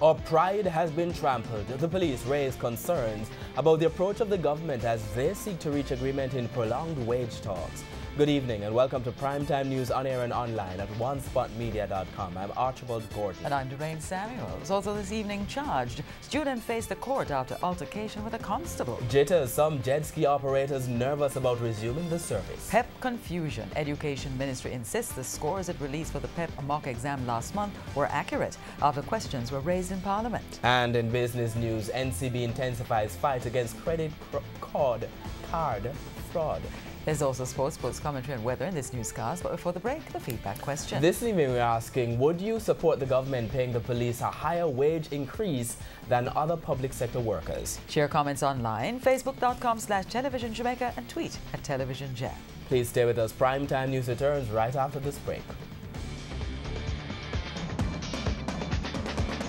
Our pride has been trampled. The police raise concerns about the approach of the government as they seek to reach agreement in prolonged wage talks. Good evening and welcome to Primetime News on air and online at onespotmedia.com. I'm Archibald Gordon. And I'm Doreen Samuels. Also this evening charged. Student faced the court after altercation with a constable. Jitters, some jet ski operators nervous about resuming the service. PEP confusion. Education Ministry insists the scores it released for the PEP mock exam last month were accurate after questions were raised in Parliament. And in business news, NCB intensifies fight against credit card fraud. There's also sports commentary and weather in this newscast, but before the break, the feedback question. This evening we're asking, would you support the government paying the police a higher wage increase than other public sector workers? Share comments online, facebook.com/Television Jamaica and tweet @TelevisionJam. Please stay with us. Primetime News returns right after this break.